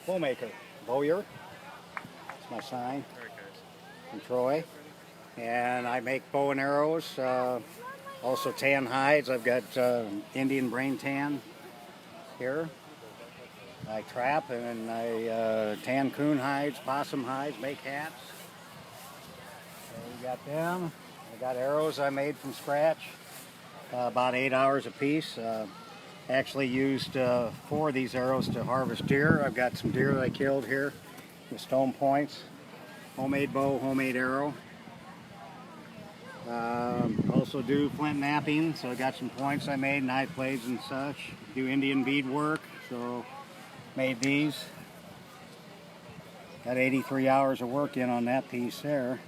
bowmaker, bowyer. That's my sign. From Troy. And I make bow and arrows. Also tan hides. I've got Indian brain tan here. I trap and I tan coon hides, possum hides, make hats. So we got them. I got arrows I made from scratch, about 8 hours a piece. Actually used 4 of these arrows to harvest deer. I've got some deer that I killed here with stone points. Homemade bow, homemade arrow. Also do flint knapping, so I got some points I made, knife blades and such. Do Indian bead work, so made these. Got 83 hours of work in on that piece there.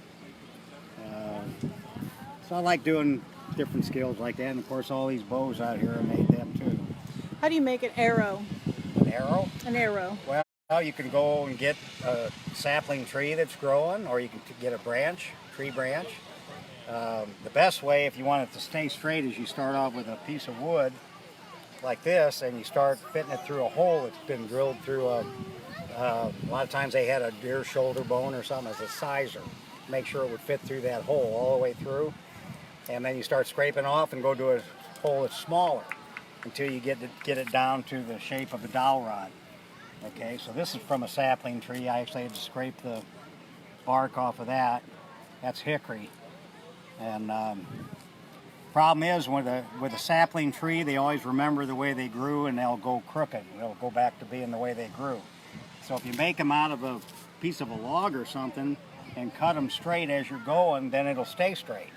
So I like doing different skills like that, and of course all these bows out here, I made them too. How do you make an arrow? An arrow? An arrow. Well, you can go and get a sapling tree that's growing, or you can get a branch, tree branch. The best way, if you want it to stay straight, is you start off with a piece of wood like this, and you start fitting it through a hole that's been drilled through a lot of times they had a deer shoulder bone or something as a sizer. Make sure it would fit through that hole all the way through. And then you start scraping off and go to a hole that's smaller until you get it down to the shape of a dowel rod. Okay, so this is from a sapling tree. I actually had to scrape the bark off of that. That's hickory. And problem is with a sapling tree, they always remember the way they grew, and they'll go crooked. They'll go back to being the way they grew. So if you make them out of a piece of a log or something and cut them straight as you're going, then it'll stay straight.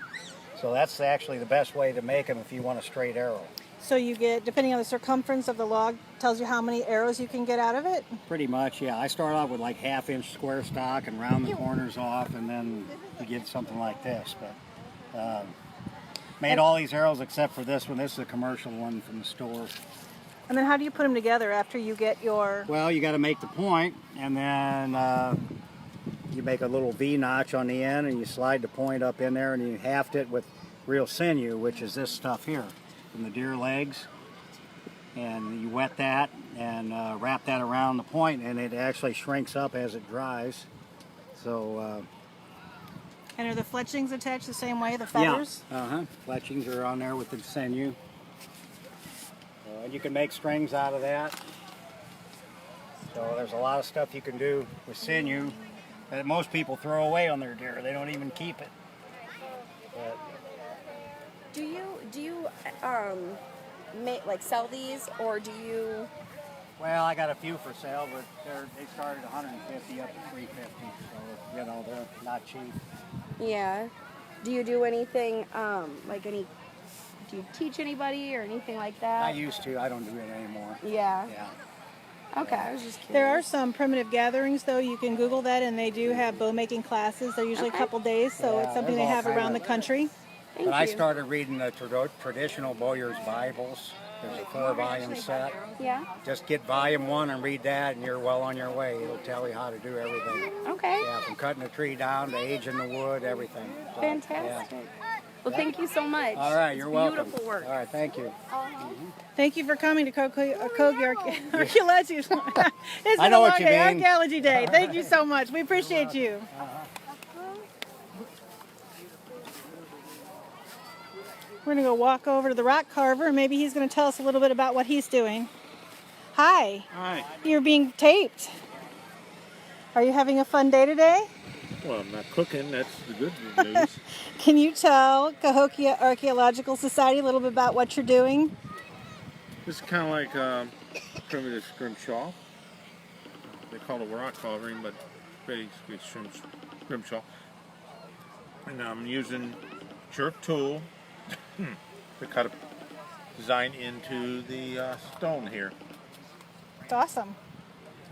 So that's actually the best way to make them if you want a straight arrow. So you get, depending on the circumference of the log, tells you how many arrows you can get out of it? Pretty much, yeah. I start off with like 1/2 inch square stock and round the corners off, and then you get something like this. But made all these arrows except for this one. This is a commercial one from the store. And then how do you put them together after you get your... Well, you got to make the point, and then you make a little V notch on the end, and you slide the point up in there, and you haft it with real sinew, which is this stuff here from the deer legs. And you wet that and wrap that around the point, and it actually shrinks up as it dries. So. And are the fletchings attached the same way, the feathers? Yeah. Fletchings are on there with the sinew. And you can make strings out of that. So there's a lot of stuff you can do with sinew that most people throw away on their deer. They don't even keep it. But do you sell these, or do you? Well, I got a few for sale, but they start at 150 up to 350. So they're not cheap. Yeah. Do you do anything do you teach anybody or anything like that? I used to. I don't do it anymore. Yeah. Yeah. Okay, I was just curious. There are some primitive gatherings, though. You can Google that, and they do have bow making classes. They're usually a couple days, so it's something they have around the country. But I started reading the traditional Bowyer's Bibles. There's a 4-volume set. Yeah. Just get volume 1 and read that, and you're well on your way. It'll tell you how to do everything. Okay. Yeah, from cutting a tree down to aging the wood, everything. So, fantastic. Yeah. Well, thank you so much. All right, you're welcome. Beautiful work. All right, thank you. Thank you for coming to Cahokia Archaeology. It's been I know a what long you day, mean. Archaeology Day. Thank you so much. We appreciate you. We're going to go walk over to the rock carver, and maybe he's going to tell us a little bit about what he's doing. Hi. Hi. You're being taped. Are you having a fun day today? Well, I'm not cooking. That's the good news. Can you tell Cahokia Archaeological Society a little bit about what you're doing? This is kind of like primitive scrimshaw. They call it rock carving, but basically scrimshaw. And I'm using jerk tool to cut a design into the stone here. It's awesome.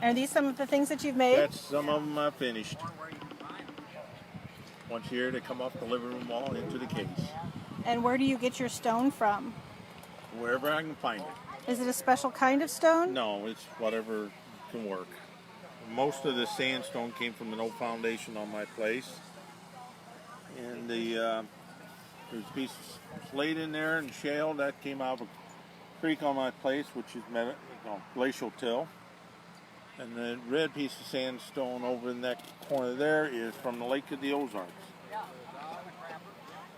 Are these some of the things that you've made? That's some of them I finished. Once a year they come off the living room wall into the case. And where do you get your stone from? Wherever I can find it. Is it a special kind of stone? No, it's whatever can work. Most of the sandstone came from an old foundation on my place. And there's a piece of slate in there and shale that came out of a creek on my place, which is glacial till. And the red piece of sandstone over in that corner there is from the Lake of the Ozarks.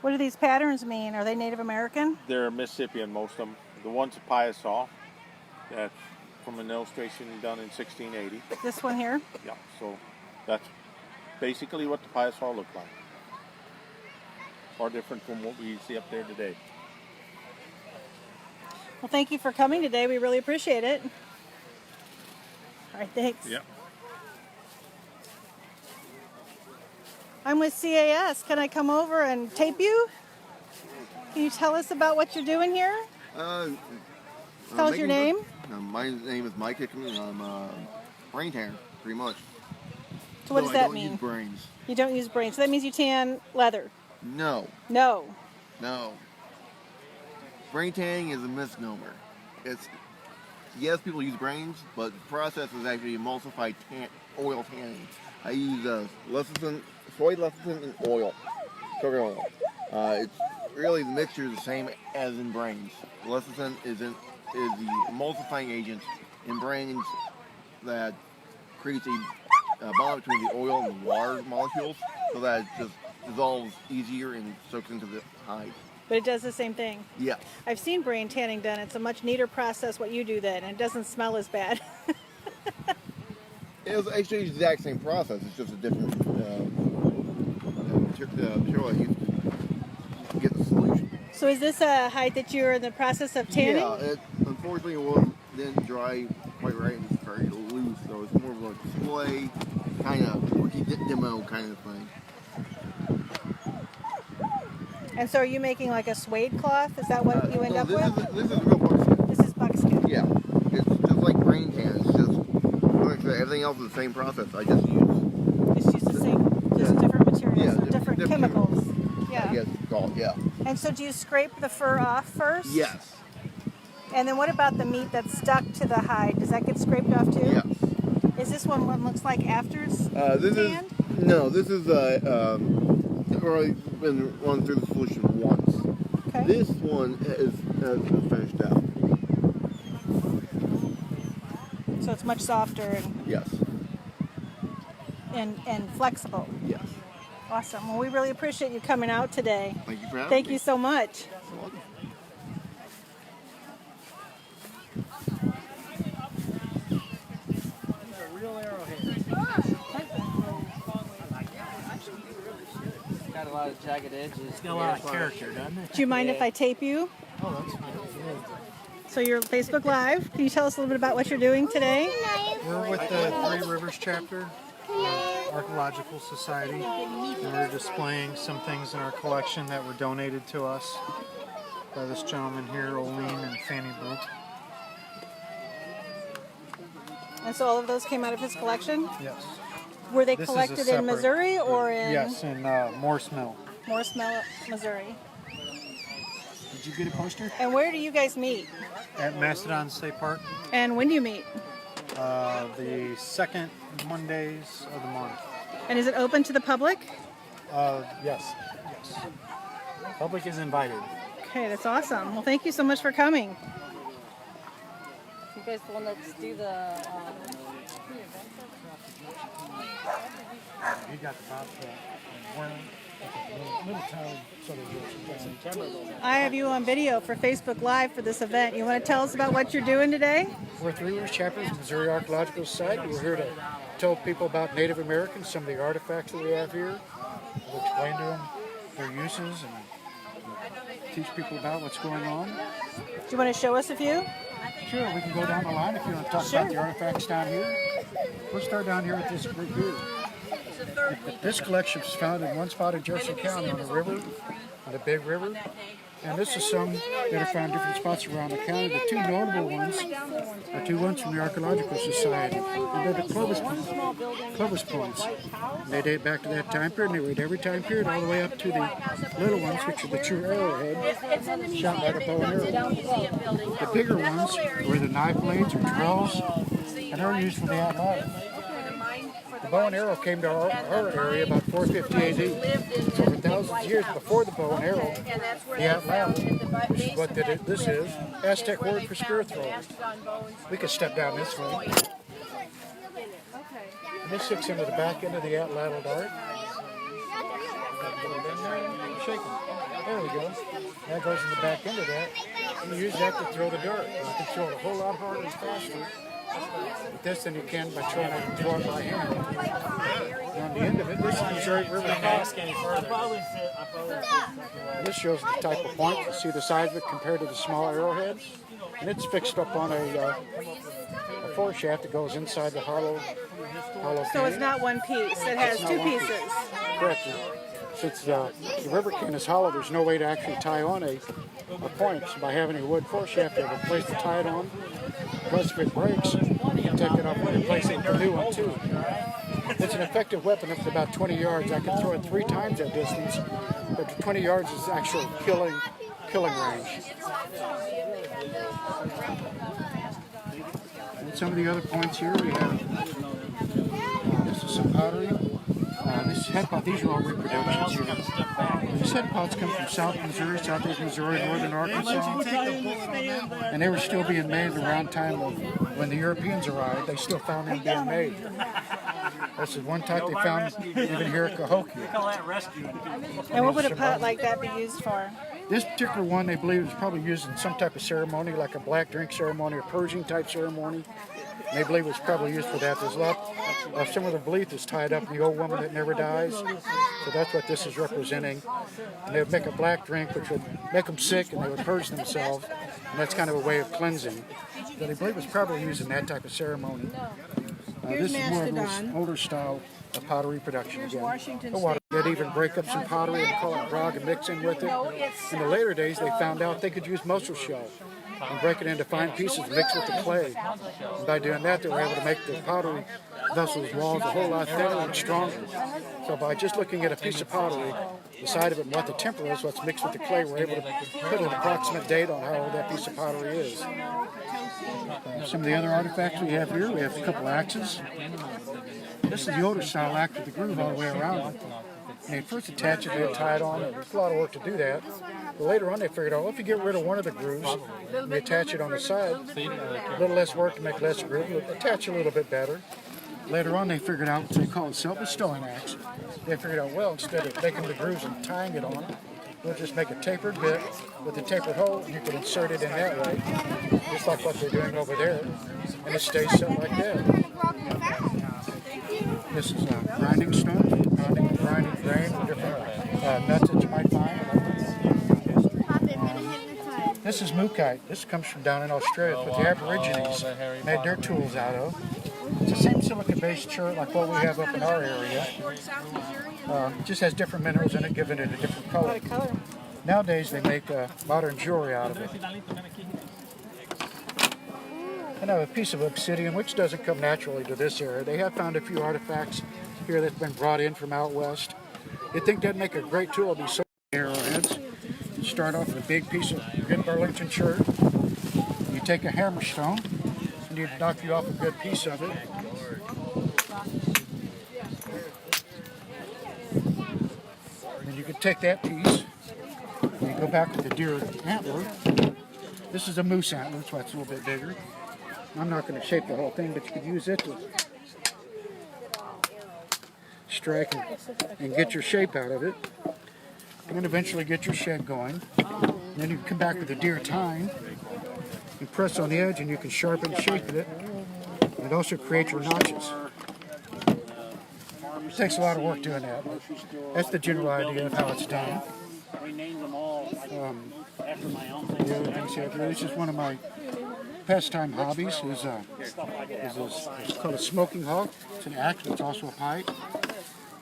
What do these patterns mean? Are they Native American? They're Mississippian, most of them. The one's a Piasaw. That's from an illustration done in 1680. This one here? Yeah, so that's basically what the Piasaw looked like. Far different from what we see up there today. Well, thank you for coming today. We really appreciate it. All right, thanks. Yeah. I'm with CAS. Can I come over and tape you? Can you tell us about what you're doing here? Tell us your name. My name is Mike Hickman. I'm a brain tanner, pretty much. So what does that I don't mean? use brains. You don't use brains. So that means you tan leather. No, No. no. Brain tanning is a misnomer. It's yes, people use brains, but the process is actually emulsified oil tanning. I use lecithin, soy lecithin, and oil, sugar oil. It's really the mixture is the same as in brains. Lecithin is the emulsifying agent in brains that creates a bond between the oil and the water molecules, so that it just dissolves easier and soaks into the hide. But it does the same thing. Yeah. I've seen brain tanning done. It's a much neater process what you do then, and it doesn't smell as bad. It was actually the exact same process. It's just a different material I used to get the solution. So is this a hide that you're in the process of tanning? Yeah, unfortunately it didn't dry quite right. It's very loose, so it's more of a display kind of rookie demo kind of thing. And so are you making like a suede cloth? Is that what you end up with? This is real buckskin. This is buckskin. Yeah, it's just like brain tan. It's just like I said, everything else is the same process. I just use The same, just different materials, Yeah, different different chemicals. I Yeah. guess it's called. Yeah. And so do you scrape the fur off first? Yes. And then what about the meat that's stuck to the hide? Does that get scraped off too? Yes. Is this one what looks like after it's This tanned? is no. This is already been run through the solution once. Okay. This one is finished out. So it's much softer Yes. and flexible. Yes. Awesome. Well, we really appreciate you coming out today. Thank you for having Thank me. you so much. You're welcome. Got a lot of jagged edges. It's got a lot of character, doesn't it? Do you mind if I tape you? Oh, that's fine. So you're Facebook Live. Can you tell us a little bit about what you're doing today? We're with the Three Rivers chapter, Archaeological Society, and we're displaying some things in our collection that were donated to us by this gentleman here, Olene and Fanny Brute. And so all of those came out of his collection? Yes. Were they This is a collected in separate- Missouri or in Yes, in Morse Mill. Morse Mill, Missouri? Did you get a poster? And where do you guys meet? At Mastodon State Park, And when do you meet? the second Mondays of the month. And is it open to the public? Yes. Public is invited. Okay, that's awesome. Well, thank you so much for coming. You guys the one that's do the You got the bobcat. Little town, sort of I have you on video for Facebook Live for this event. You want to tell us about what you're doing today? We're Three Rivers Chapter of the Missouri Archaeological Society. We're here to tell people about Native Americans, some of the artifacts that we have here. We'll explain to them their uses and teach people about what's going on. Do you want to show us a few? Sure, we can go down the line if you want to talk about the artifacts down here. We'll start down here with this group here. This collection was found in one spot in Jefferson County on the river, on the Big River. And this is some that are found in different spots around the county. The two notable ones are two ones from the Archaeological Society. And they're the Clovis points. And they date back to that time period, and they were at every time period, all the way up to the little ones, which are the true arrowhead, shot by the bow and arrow. The bigger ones were the knife blades or drills, and they're used for the outliers. The bow and arrow came to our area about 450 AD. So for thousands of years before the bow and arrow, the outlaw, which is what this is, Aztec word for spear thrower. We could step down this way. This sticks into the back end of the atlatl dart. Shake them. There we go. That goes in the back end of that. You use that to throw the dart. You can throw it a whole lot harder and faster with this than you can by throwing it by hand. And on the end of it, this is Missouri River Pass. This shows the type of point. You see the size of it compared to the small arrowheads. And it's fixed up on a foreshaft that goes inside the hollow So it's cane. not one piece. It has It's not two one pieces. piece. Correct. Since the river cane is hollow, there's no way to actually tie on a point. So by having a wood foreshaft, they have a place to tie it on. Plus, if it breaks, you can take it off and replace it with a new one too. It's an effective weapon up to about 20 yards. I can throw it 3 times that distance, but 20 yards is actual killing range. And some of the other points here, we have this is some pottery. This head pot, these are all reproductions here. These head pots come from South Missouri, Southeast Missouri, Northern Arkansas, and they were still being made around time of when the Europeans arrived. They still found them being made. This is one type they found even here at Cahokia. And what would a pot like that be used for? This particular one, they believe, is probably used in some type of ceremony, like a black drink ceremony or Persian type ceremony. And they believe it's probably used for that. There's a lot of similar belief that's tied up in the old woman that never dies. So that's what this is representing. And they would make a black drink, which would make them sick, and they would purge themselves. And that's kind of a way of cleansing. So they believe it's probably used in that type of ceremony. This is more of an older style of pottery production again. The water. They'd even break up some pottery and call it grog and mix in with it. In the later days, they found out they could use mussel shell and break it into fine pieces, mix with the clay. And by doing that, they were able to make the pottery vessels' walls a whole lot thinner and stronger. So by just looking at a piece of pottery, the side of it and what the temper is, what's mixed with the clay, we're able to put an approximate date on how old that piece of pottery is. Some of the other artifacts we have here, we have a couple axes. This is the older style axe with the groove all the way around it. And they first attach it, they tie it on. There's a lot of work to do that. But later on, they figured out, well, if you get rid of one of the grooves and you attach it on the side, a little less work to make less groove, it'll attach a little bit better. Later on, they figured out what they call a self-bestowing axe. They figured out, well, instead of making the grooves and tying it on, we'll just make a tapered bit with a tapered hole, and you can insert it in that way, just like what they're doing over there, and it stays set like that. This is a grinding stone, grinding grain, with different nuts that you might find. This is mookite. This comes from down in Australia, what the Aborigines made their tools out of. It's the same silicon-based chert like what we have up in our area. It just has different minerals in it, giving it a different color. Nowadays, they make modern jewelry out of it. And I have a piece of obsidian, which doesn't come naturally to this area. They have found a few artifacts here that's been brought in from out west. You'd think that'd make a great tool. It'd be so arrowheads. You start off with a big piece of good Burlington chert. You take a hammerstone, and you knock you off a good piece of it. And you can take that piece, and you go back with the deer antler. This is a moose antler, that's why it's a little bit bigger. I'm not going to shape the whole thing, but you could use it to strike and get your shape out of it. And then eventually get your shed going. And then you come back with the deer tine and press on the edge, and you can sharpen and shape it. And it also creates your notches. It takes a lot of work doing that. That's the general idea of how it's done. The other things here, this is one of my pastime hobbies. It's called a smoking hawk. It's an axe, but it's also a pipe.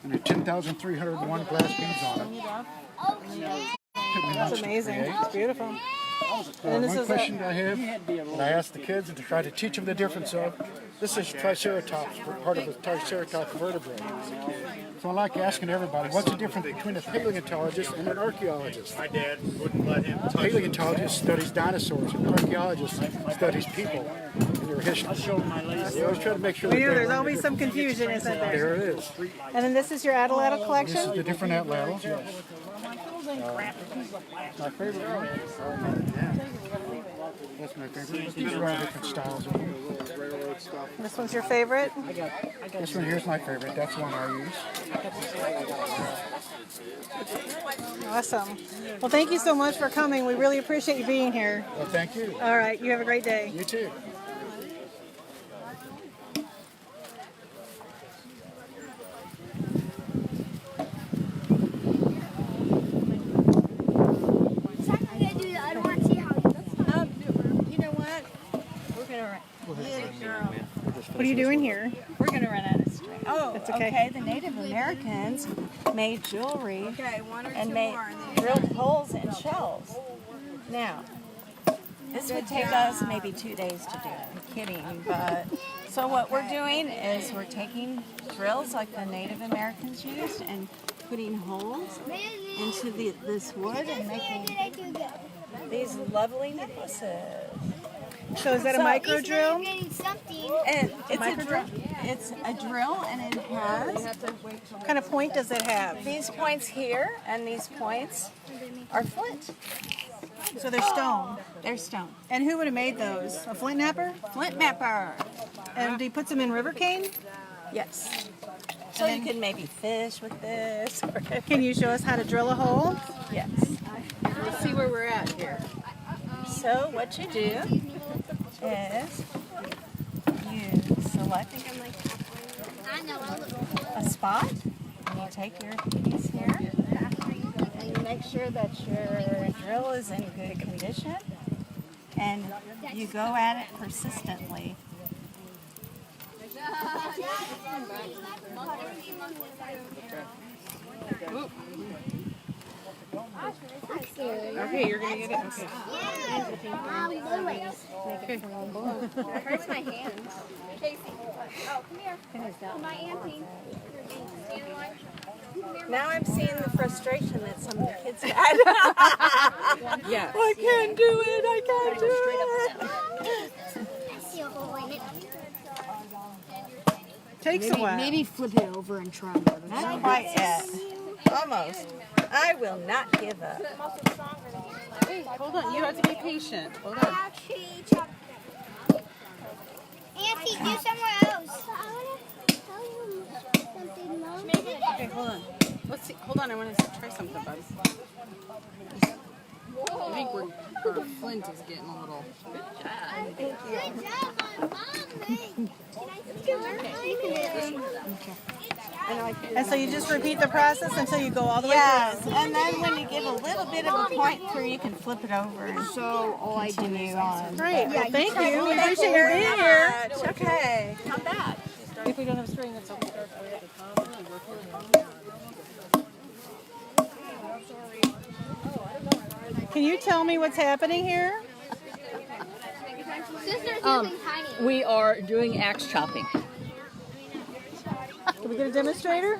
And there's 10,301 glass beads on it. That's amazing. It's beautiful. And this one is question I have, and I ask the kids and to try to teach them the difference of, this is Triceratops, part of the Triceratops vertebrae. So I like asking everybody, what's the difference between a paleontologist and an archaeologist? My dad wouldn't let him touch. A paleontologist studies dinosaurs, and an archaeologist studies people and their history. They always try to make sure that there's always some confusion, isn't there? there it is. And then this is your atlatl This collection? is the different atlatls, yes. My favorite one. That's my favorite. But these are all different styles of them. This one's your favorite? This one here's my favorite. That's one I use. Awesome. Well, thank you so much for coming. We really appreciate you being here. Well, thank you. All right. You have a great day. You too. What are you doing here? We're going to run out of string. Oh, That's okay. okay. The Native Americans made jewelry and made drilled holes in shells. Now, this would take us maybe 2 days to do. I'm kidding, but so what we're doing is we're taking drills like the Native Americans used and putting holes into this wood and making these lovely necklaces. So is that a micro drill? And it's a drill. It's a drill, and it has. What kind of point does it have? These points here and these points are flint. So they're stone. They're stone. And who would have made those? A flint knapper? Flint mapper. And he puts them in river cane? Yes. So you can maybe fish with this. Can you show us how to drill a hole? Yes. Let's see where we're at here. So what you do is you select a spot, and you take your piece here, and you make sure that your drill is in good condition, and you go at it persistently. Okay, you're gonna get it. Okay. It hurts my hand. Casey. Oh, come here. My auntie. Now I'm seeing the frustration that some of the kids had. Yeah. I can't do it. I can't do it. I see a hole in it. Takes a while. Maybe flip it over and try another. Not quite yet. Almost. I will not give up. Hey, hold on. You have to be patient. Hold on. Auntie, do somewhere else. Okay, hold on. Let's see. Hold on. I want to try something, bud. I think our flint is getting a little. Good job, Mommy. And so you just repeat the process until you go all the way Yes, through. and then when you get a little bit of a point through, you can flip it over and continue on. Great. Well, thank you. We appreciate you being here. Okay, come back. If we don't have string, it's okay. Can you tell me what's happening here? Sister's using tiny. We are doing axe chopping. Can we get a demonstrator?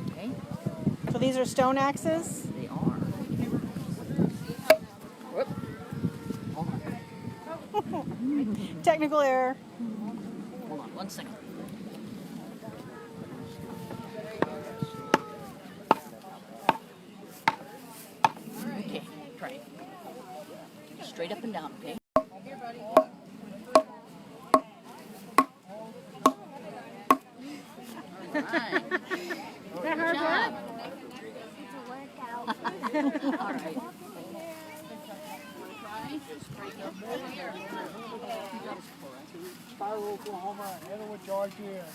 Okay. So these are stone axes? They are. Whoop. Technical error. Hold on 1 second. Okay, try it. Straight up and down, okay? Alright. Good job. All right. Spiro, Oklahoma, Etowah, Georgia,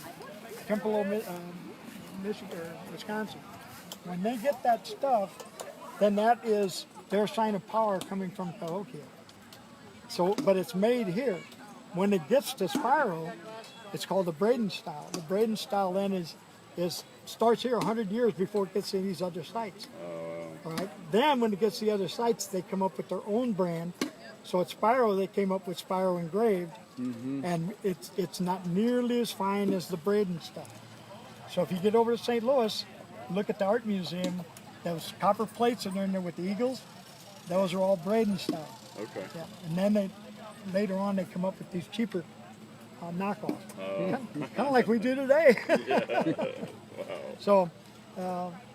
Temple, Michigan, or Wisconsin. When they get that stuff, then that is their sign of power coming from Cahokia. So, but it's made here. When it gets to Spiro, it's called the Braden style. The Braden style then is starts here 100 years before it gets to these other sites. All right. Then when it gets to the other sites, they come up with their own brand. So at Spiro, they came up with Spiro engraved, and it's not nearly as fine as the Braden style. So if you get over to St. Louis, look at the art museum. Those copper plates that are in there with the eagles, those are all Braden style. Okay. Yeah. And then later on they come up with these cheaper knockoff. Kind of like we do today. So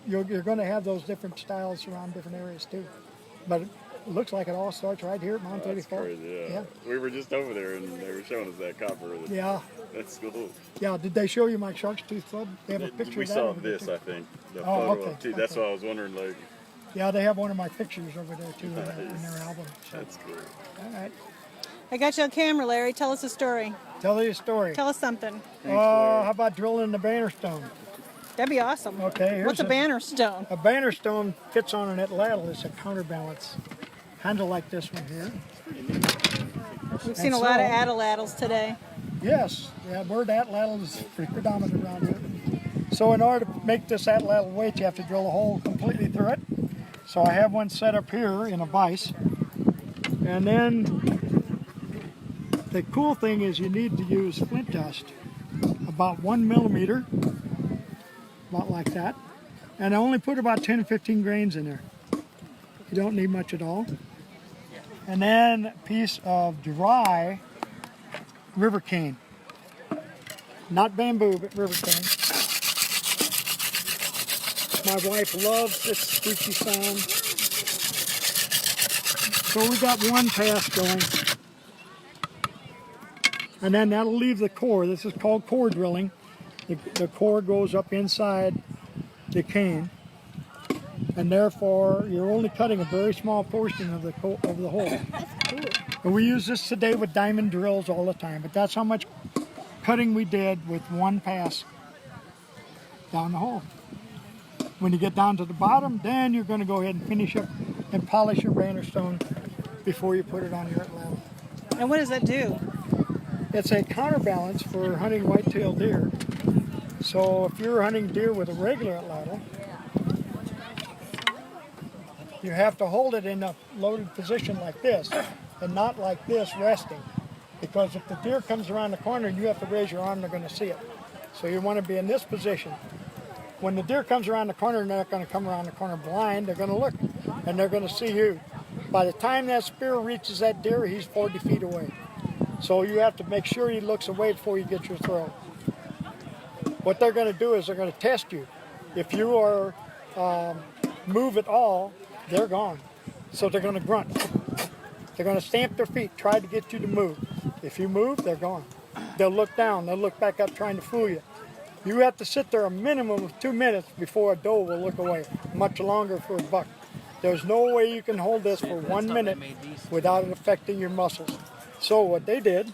you're going to have those different styles around different areas too. But it looks like it all starts right here at Mount 34. Crazy, yeah. We were just over there and they were showing us that copper. Yeah. That's cool. Yeah, did they show you my shark's tooth flood? They have a picture We of that. saw over there, this, too. I think. The Oh, photo okay, of too. That's okay. what I was wondering. Like, Yeah, they have one of my pictures over there too in their album. So. that's cool. All right. I got you on camera, Larry. Tell us a story. Tell you a story. Tell us something. How about drilling the banner stone? That'd be awesome. Okay. What's a banner stone? A banner stone fits on an atlatl. It's a counterbalance, kind of like this one here. We've seen a lot of atlatls today. Yes, yeah, word atlatl is pretty predominant around here. So in order to make this atlatl weight, you have to drill a hole completely through it. So I have one set up here in a vise. And then the cool thing is you need to use flint dust, about 1 millimeter, about like that. And I only put about 10 or 15 grains in there. You don't need much at all. And then a piece of dry river cane. Not bamboo, but river cane. My wife loves this squeaky sound. So we got one pass going. And then that'll leave the core. This is called core drilling. The core goes up inside the cane. And therefore, you're only cutting a very small portion of the hole. And we use this today with diamond drills all the time, but that's how much cutting we did with one pass down the hole. When you get down to the bottom, then you're going to go ahead and finish up and polish your banner stone before you put it on your atlatl. And what does that do? It's a counterbalance for hunting white-tailed deer. So if you're hunting deer with a regular atlatl, you have to hold it in a loaded position like this, and not like this resting. Because if the deer comes around the corner, you have to raise your arm, they're going to see it. So you want to be in this position. When the deer comes around the corner, they're not going to come around the corner blind, they're going to look, and they're going to see you. By the time that spear reaches that deer, he's 40 feet away. So you have to make sure he looks away before you get your throw. What they're going to do is they're going to test you. If you are move at all, they're gone. So they're going to grunt. They're going to stamp their feet, try to get you to move. If you move, they're gone. They'll look down, they'll look back up trying to fool you. You have to sit there a minimum of 2 minutes before a doe will look away, much longer for a buck. There's no way you can hold this for 1 minute without it affecting your muscles. So what they did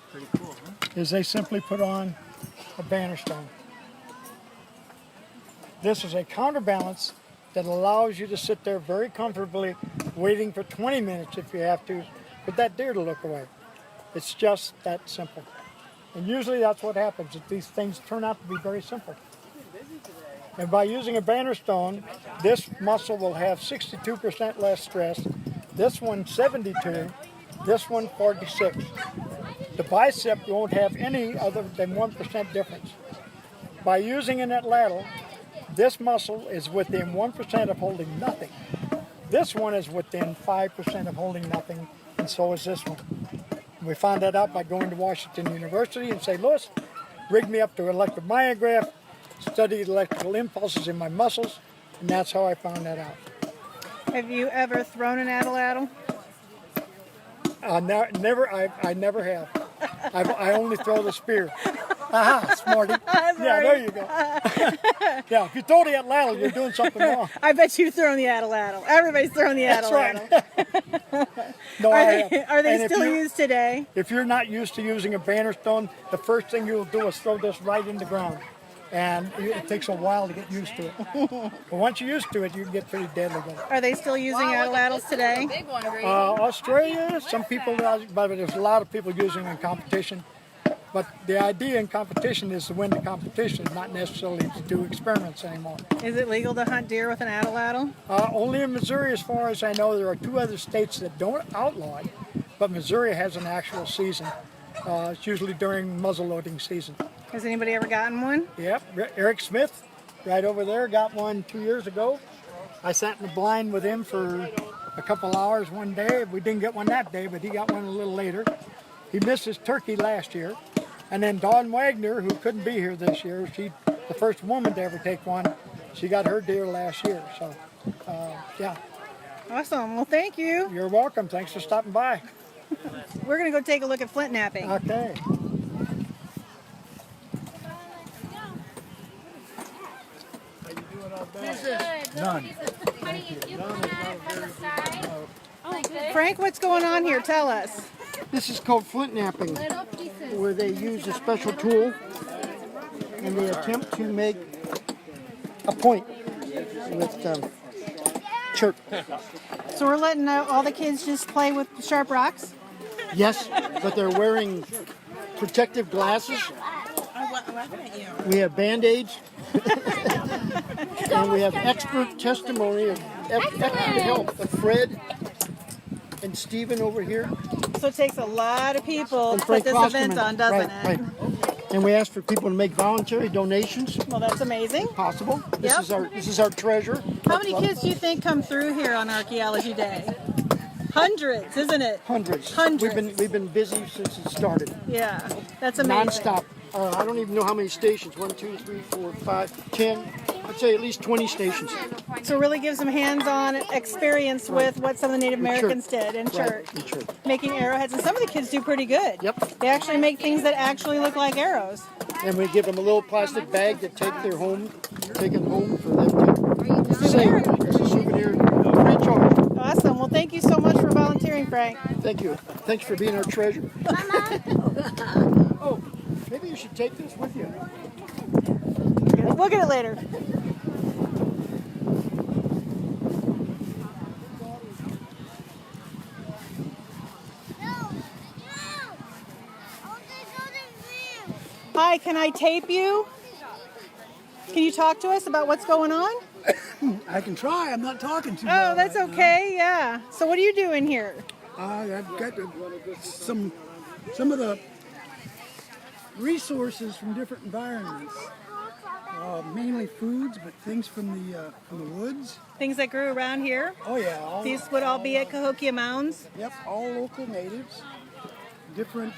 is they simply put on a banner stone. This is a counterbalance that allows you to sit there very comfortably waiting for 20 minutes if you have to for that deer to look away. It's just that simple. And usually that's what happens, that these things turn out to be very simple. And by using a banner stone, this muscle will have 62% less stress, this one 72, this one 46. The bicep won't have any other than 1% difference. By using an atlatl, this muscle is within 1% of holding nothing. This one is within 5% of holding nothing, and so is this one. We found that out by going to Washington University in St. Louis, rigged me up to electromyograph, studied electrical impulses in my muscles, and that's how I found that out. Have you ever thrown an atlatl? I never have. I only throw the spear. Aha, smarty. Yeah, there you go. Yeah, if you throw the atlatl, you're doing something wrong. I bet you've thrown the atlatl. Everybody's thrown the atlatl. That's right. No, Are they And still used today? If you're not used to using a banner stone, the first thing you'll do is throw this right in the ground. And it takes a while to get used to it. But once you're used to it, you can get pretty deadly with it. Are they still using atlatls today? Australia, some people, but there's a lot of people using them in competition. But the idea in competition is to win the competition, not necessarily to do experiments anymore. Is it legal to hunt deer with an atlatl? Only in Missouri, as far as I know. There are 2 other states that don't outlaw it, but Missouri has an actual season. It's usually during muzzleloading season. Has anybody ever gotten one? Yep, Eric Smith, right over there, got one 2 years ago. I sat in the blind with him for a couple hours one day. We didn't get one that day, but he got one a little later. He missed his turkey last year, And then Dawn Wagner, who couldn't be here this year, she the first woman to ever take one. She got her deer last year. So, yeah. Awesome. Well, thank you. You're welcome. Thanks for stopping by. We're going to go take a look at flint napping. Okay. None. Frank, what's going on here? Tell us. This is called flint napping, where they use a special tool and they attempt to make a point with chirp. So we're letting all the kids just play with sharp rocks? Yes, but they're wearing protective glasses. We have Band-Aids. And we have expert testimony of expert help of Fred and Stephen over here. So it takes a lot of people And to Frank put this Klosterman. event on, doesn't Right, it? right. And we ask for people to make voluntary donations. Well, that's amazing. Possible. This Yep. is our treasure. How many kids do you think come through here on Archaeology Day? Hundreds, isn't it? Hundreds. Hundreds. We've been busy since it started. Yeah, that's amazing. Non-stop. I don't even know how many stations. 1, 2, 3, 4, 5, 10. I'd say at least 20 stations. So it really gives them hands-on experience with what some of the Native Americans did in church. In church. Making arrowheads, and some of the kids do pretty good. Yep. They actually make things that actually look like arrows. And we give them a little plastic bag to take it home for them to save. It's a souvenir, free of charge. Awesome. Well, thank you so much for volunteering, Frank. Thank you. Thanks for being our treasure. Oh, maybe you should take this with you. We'll look at it later. Hi, can I tape you? Can you talk to us about what's going on? I can try. I'm not talking too Oh, well that's right now. okay. Yeah. So what are you doing here? I've got some of the resources from different environments. Mainly foods, but things from the woods. Things that grew around here? Oh yeah. These would all be at Cahokia Mounds? Yep, all local natives. Different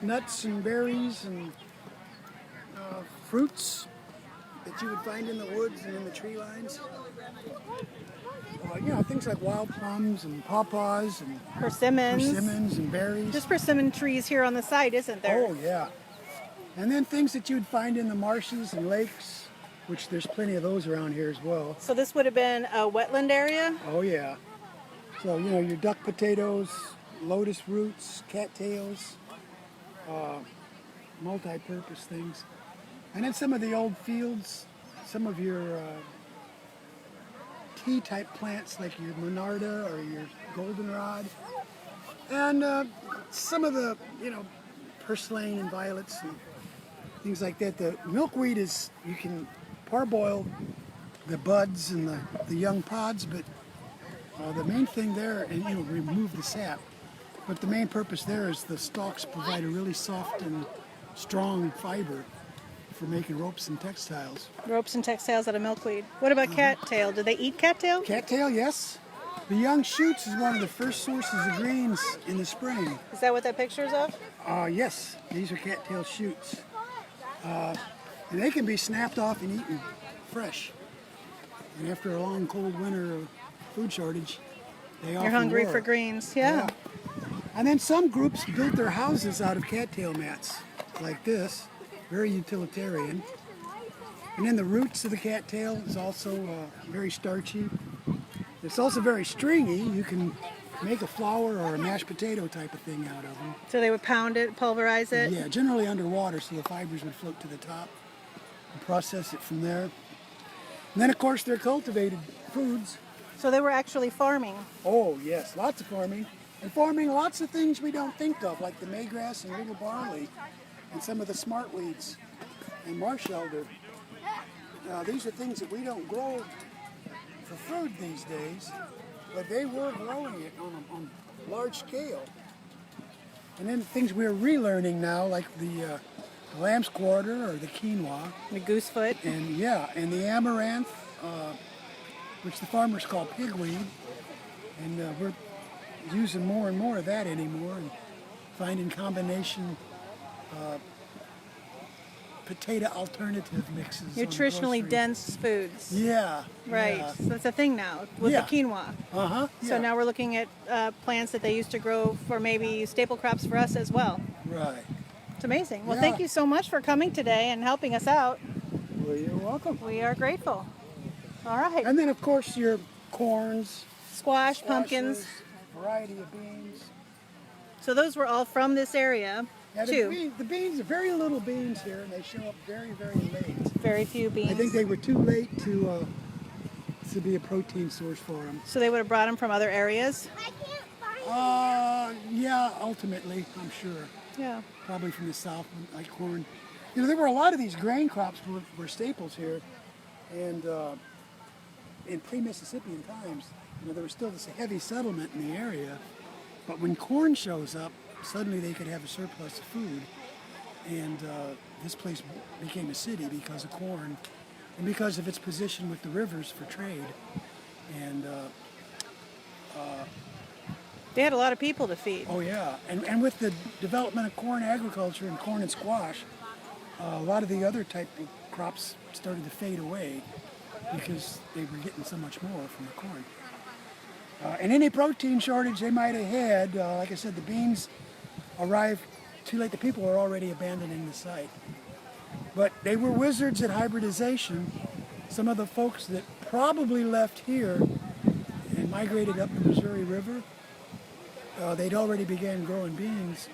nuts and berries and fruits that you would find in the woods and in the tree lines. Things like wild plums and pawpaws and persimmons and berries. There's persimmon trees here on the site, isn't there? Oh yeah. And then things that you would find in the marshes and lakes, which there's plenty of those around here as well. So this would have been a wetland area? Oh yeah. So your duck potatoes, lotus roots, cattails, multi-purpose things. And then some of the old fields, some of your tea-type plants like your monarda or your goldenrod. And some of the, purslane and violets and things like that. The milkweed is, you can parboil the buds and the young pods, but the main thing there, and remove the sap. But the main purpose there is the stalks provide a really soft and strong fiber for making ropes and textiles. Ropes and textiles out of milkweed. What about cattail? Do they eat cattail? Cattail, yes. The young shoots is one of the first sources of greens in the spring. Is that what that picture is of? Yes, these are cattail shoots. And they can be snapped off and eaten fresh. And after a long cold winter of food shortage, they often You're hungry roar. for greens, yeah. And then some groups built their houses out of cattail mats, like this, very utilitarian. And then the roots of the cattail is also very starchy. It's also very stringy. You can make a flour or a mashed potato type of thing out of them. So they would pound it, pulverize it? Yeah, generally underwater so the fibers would float to the top and process it from there. And then of course they're cultivated foods. So they were actually farming? Oh yes, lots of farming. And farming lots of things we don't think of, like the maygrass and little barley and some of the smartweeds and marsh elder. These are things that we don't grow for food these days, but they were growing it on a large scale. And then things we're relearning now, like the lamb's quarter or the quinoa. The goosefoot. And and the amaranth, which the farmers call pigweed. And we're using more and more of that anymore and finding combination potato alternative mixes. on the Nutritionally grocery. dense foods. Yeah. Right. yeah. So that's a thing now with Yeah. the quinoa. Uh-huh. So yeah. now we're looking at plants that they used to grow for maybe staple crops for us as well. Right. It's amazing. Well, Yeah. thank you so much for coming today and helping us out. Well, you're welcome. We are grateful. All right. And then, of course, your corns, Squash, pumpkins. squashes, variety of beans. So those were all from this area, Yeah, too. the beans, very little beans here, and they show up very, very late. Very few beans. I think they were too late to be a protein source for them. So they would have brought them from other areas? Yeah, ultimately, I'm sure. Yeah. Probably from the south, like corn. You know, there were a lot of these grain crops were staples here, and in pre-Mississippian times, you know, there was still this heavy settlement in the area. But when corn shows up, suddenly they could have a surplus of food, and this place became a city because of corn, and because of its position with the rivers for trade, and. They had a lot of people to feed. Oh yeah, and with the development of corn agriculture and corn and squash, a lot of the other type of crops started to fade away because they were getting so much more from the corn. And any protein shortage they might have had, like I said, the beans arrived too late. The people were already abandoning the site. But they were wizards at hybridization. Some of the folks that probably left here and migrated up the Missouri River, they'd already began growing beans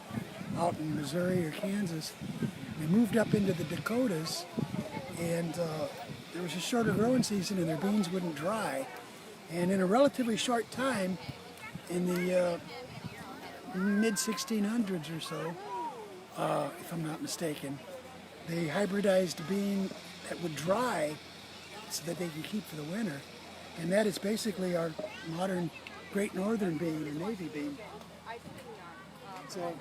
out in Missouri or Kansas. They moved up into the Dakotas, and there was a shorter growing season and their beans wouldn't dry. And in a relatively short time, in the mid-1600s or so, if I'm not mistaken, they hybridized a bean that would dry so that they can keep for the winter. And that is basically our modern Great Northern bean or navy bean. So